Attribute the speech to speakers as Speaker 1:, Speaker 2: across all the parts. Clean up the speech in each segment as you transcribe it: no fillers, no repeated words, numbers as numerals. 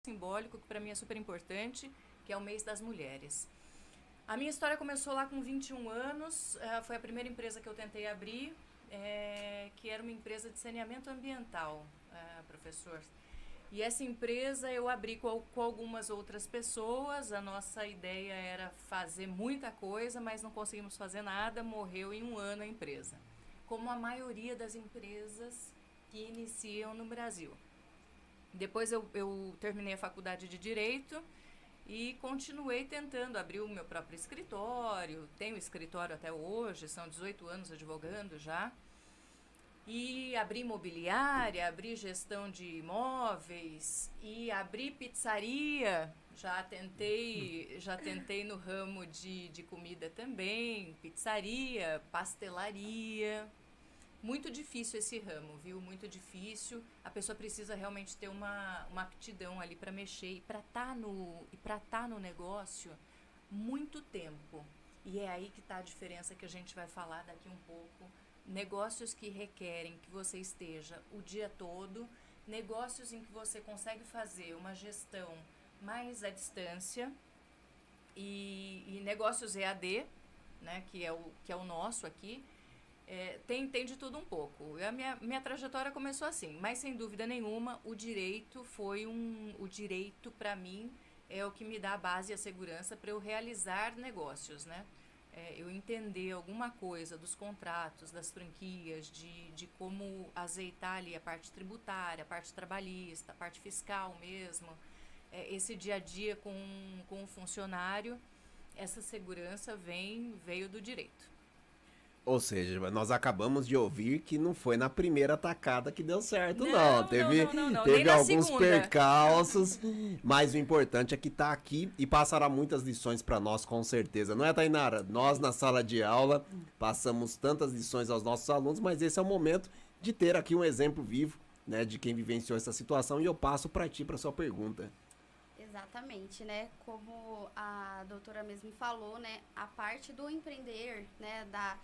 Speaker 1: simbólico que para mim é super importante, que é o mês das mulheres. A minha história começou lá com 21 anos, foi a primeira empresa que eu tentei abrir, que era uma empresa de saneamento ambiental, professor. E essa empresa eu abri com algumas outras pessoas, a nossa ideia era fazer muita coisa, mas não conseguimos fazer nada, morreu em um ano a empresa. Como a maioria das empresas que iniciam no Brasil. Depois eu terminei a faculdade de Direito e continuei tentando abrir o meu próprio escritório. Tenho escritório até hoje, são 18 anos advogando já. E abri imobiliária, abri gestão de imóveis e abri pizzaria. Já tentei no ramo de comida também, pizzaria, pastelaria. Muito difícil esse ramo, viu? Muito difícil. A pessoa precisa realmente ter uma aptidão ali para mexer e para tá no negócio muito tempo. E é aí que está a diferença que a gente vai falar daqui um pouco. Negócios que requerem que você esteja o dia todo, negócios em que você consegue fazer uma gestão mais à distância e negócios EAD, né, que é o nosso aqui. Tem de tudo um pouco. A minha trajetória começou assim, mas sem dúvida nenhuma, o direito para mim é o que me dá a base e a segurança para eu realizar negócios, né? Eu entender alguma coisa dos contratos, das franquias, de como azeitar ali a parte tributária, a parte trabalhista, a parte fiscal mesmo, esse dia a dia com o funcionário, essa segurança veio do direito.
Speaker 2: Ou seja, nós acabamos de ouvir que não foi na primeira tacada que deu certo, não.
Speaker 1: Não, não,
Speaker 2: Teve,
Speaker 1: não, não, não. Nem
Speaker 2: teve
Speaker 1: na
Speaker 2: alguns
Speaker 1: segunda.
Speaker 2: percalços, mas o importante é que tá aqui e passará muitas lições para nós, com certeza. Não é, Tainara? Nós, na sala de aula, passamos tantas lições aos nossos alunos, mas esse é o momento de ter aqui um exemplo vivo, né, de quem vivenciou essa situação. E eu passo para ti, para sua pergunta.
Speaker 3: Exatamente, né? Como a doutora mesmo falou, né? A parte do empreender, né? Da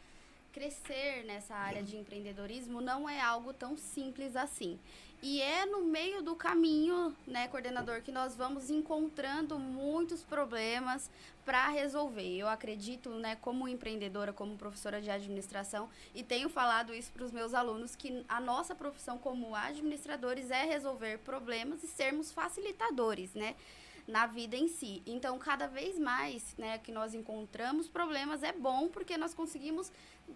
Speaker 3: crescer nessa área de empreendedorismo não é algo tão simples assim. E é no meio do caminho, né, coordenador, que nós vamos encontrando muitos problemas para resolver. Eu acredito, né, como empreendedora, como professora de administração, e tenho falado isso para os meus alunos, que a nossa profissão como administradores é resolver problemas e sermos facilitadores, né, na vida em si. Então, cada vez mais, né, que nós encontramos problemas é bom porque nós conseguimos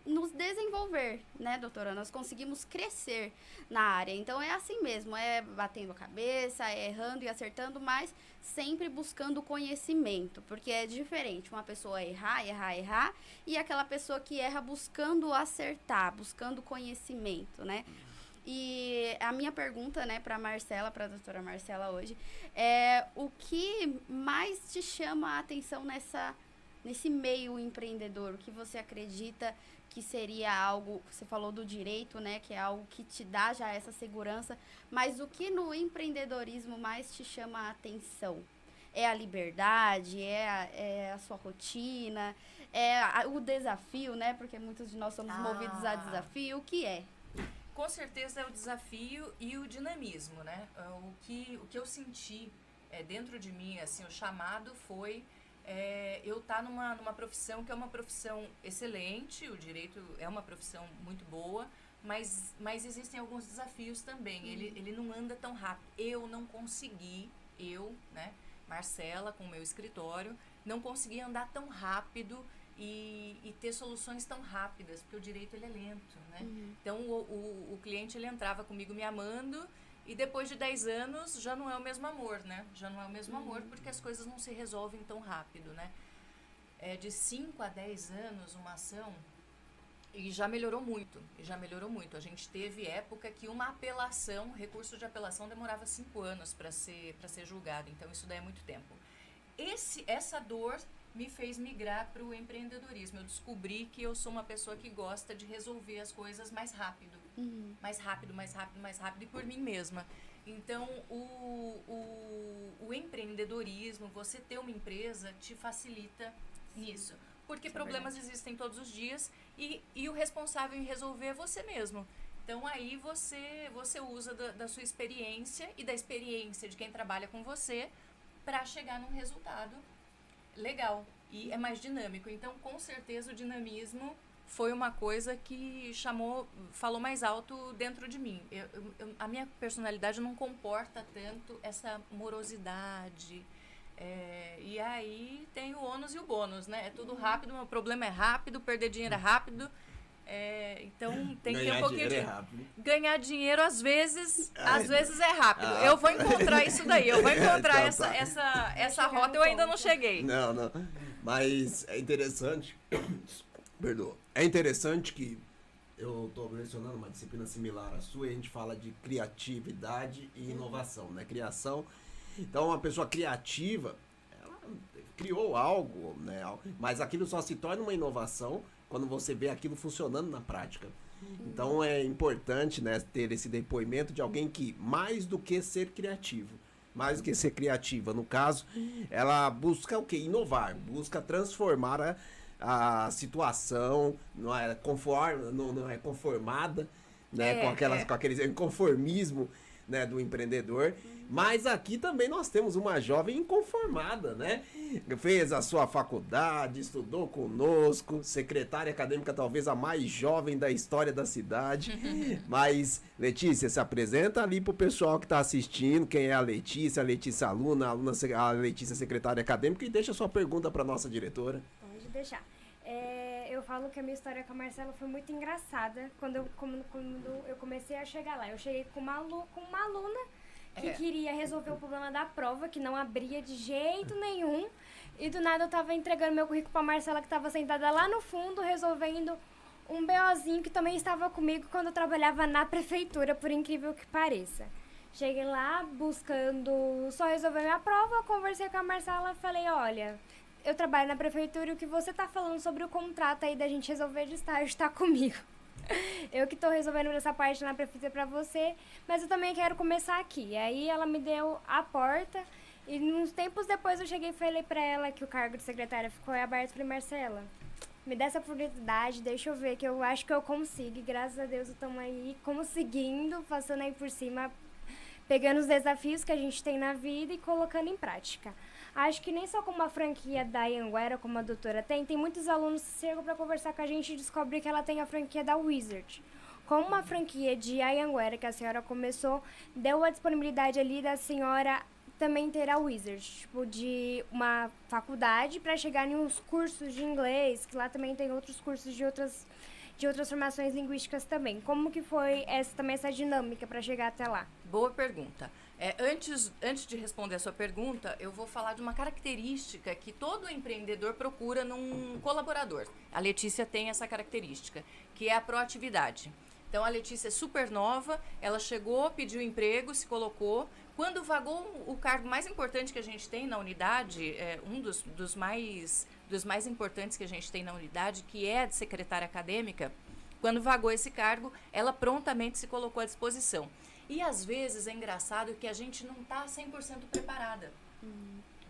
Speaker 3: nos desenvolver, né, doutora? Nós conseguimos crescer na área. Então, é assim mesmo, é batendo a cabeça, é errando e acertando, mas sempre buscando conhecimento, porque é diferente uma pessoa errar, e aquela pessoa que erra buscando acertar, buscando conhecimento, né? E a minha pergunta, né, para Marcela, para a doutora Marcela hoje, é o que mais te chama a atenção nesse meio empreendedor? O que você acredita que seria algo, você falou do direito, né, que é algo que te dá já essa segurança, mas o que no empreendedorismo mais te chama a atenção? É a liberdade, é a sua rotina, o desafio, né, porque muitos de nós somos movidos a desafio, o que é?
Speaker 1: Com certeza é o desafio e o dinamismo, né? O que eu senti dentro de mim, assim, o chamado foi eu estar numa profissão que é uma profissão excelente, o direito é uma profissão muito boa, mas existem alguns desafios também. Ele não anda tão rápido. Eu não consegui, né, Marcela, com o meu escritório, não consegui andar tão rápido e ter soluções tão rápidas, porque o direito ele é lento, né? Então o cliente ele entrava comigo me amando e depois de 10 anos já não é o mesmo amor, né? Já não é o mesmo amor porque as coisas não se resolvem tão rápido, né? De 5 a 10 anos uma ação e já melhorou muito, A gente teve época que uma apelação, recurso de apelação demorava 5 anos para ser julgado, então isso daí é muito tempo. Essa dor me fez migrar para o empreendedorismo. Eu descobri que eu sou uma pessoa que gosta de resolver as coisas mais rápido. Mais rápido, e por mim mesma. Então, o empreendedorismo, você ter uma empresa, te facilita nisso. Porque problemas existem todos os dias e o responsável em resolver é você mesmo. Então aí você usa da sua experiência e da experiência de quem trabalha com você para chegar num resultado legal e é mais dinâmico. Então, com certeza, o dinamismo foi uma coisa que falou mais alto dentro de mim. A minha personalidade não comporta tanto essa morosidade. E aí tem o ônus e o bônus, né? É tudo rápido, meu problema é rápido, perder dinheiro é rápido. Então tem que ter um pouquinho de... Ganhar dinheiro às vezes é rápido. Eu vou encontrar isso daí, eu vou encontrar essa rota, eu ainda não cheguei.
Speaker 2: Não. Mas é interessante. Perdoa. É interessante que eu estou lecionando uma disciplina similar à sua e a gente fala de criatividade e inovação, né? Criação. Então, uma pessoa criativa, ela criou algo, né? Mas aquilo só se torna uma inovação quando você vê aquilo funcionando na prática. Então, é importante, né, ter esse depoimento de alguém que, mais do que ser criativo, mais do que ser criativa, no caso, ela busca o quê? Inovar, busca transformar a situação, não é conformada, né, com aquele conformismo, né, do empreendedor. Mas aqui também nós temos uma jovem inconformada, né? Fez a sua faculdade, estudou conosco, secretária acadêmica talvez a mais jovem da história da cidade. Mas, Letícia, se apresenta ali pro pessoal que está assistindo, quem é a Letícia aluna, a Letícia secretária acadêmica, e deixa a sua pergunta para nossa diretora.
Speaker 4: Pode deixar. Eu falo que a minha história com a Marcela foi muito engraçada quando eu comecei a chegar lá. Eu cheguei com uma aluna que queria resolver o problema da prova, que não abria de jeito nenhum. E do nada eu tava entregando meu currículo pra Marcela, que tava sentada lá no fundo, resolvendo um BOzinho que também estava comigo quando eu trabalhava na prefeitura, por incrível que pareça. Cheguei lá buscando só resolver minha prova, conversei com a Marcela, falei, olha, eu trabalho na prefeitura e o que você tá falando sobre o contrato aí da gente resolver de estágio tá comigo. Eu que tô resolvendo essa parte na prefeitura pra você, mas eu também quero começar aqui. E aí ela me deu a porta e uns tempos depois eu cheguei e falei pra ela que o cargo de secretária ficou aberto. Falei, Marcela, me dá essa oportunidade, deixa eu ver que eu acho que eu consigo. E graças a Deus estamos aí conseguindo, passando aí por cima, pegando os desafios que a gente tem na vida e colocando em prática. Acho que nem só como a franquia da Anhanguera, como a doutora tem muitos alunos que chegam para conversar com a gente e descobrem que ela tem a franquia da Wizard. Como uma franquia de Anhanguera que a senhora começou, deu a disponibilidade ali da senhora também ter a Wizard, tipo de uma faculdade para chegar em uns cursos de inglês, que lá também tem outros cursos de outras formações linguísticas também. Como que foi essa dinâmica para chegar até lá?
Speaker 1: Boa pergunta. Antes de responder a sua pergunta, eu vou falar de uma característica que todo empreendedor procura num colaborador. A Letícia tem essa característica, que é a proatividade. Então, a Letícia é super nova, ela chegou, pediu emprego, se colocou. Quando vagou o cargo mais importante que a gente tem na unidade, um dos mais importantes que a gente tem na unidade, que é a de secretária acadêmica, quando vagou esse cargo, ela prontamente se colocou à disposição. E às vezes é engraçado que a gente não está 100% preparada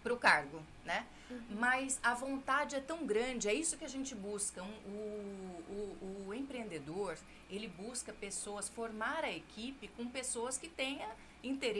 Speaker 1: para o cargo, né? Mas a vontade é tão grande, é isso que a gente busca. O empreendedor, ele busca pessoas, formar a equipe com pessoas que tenham interesse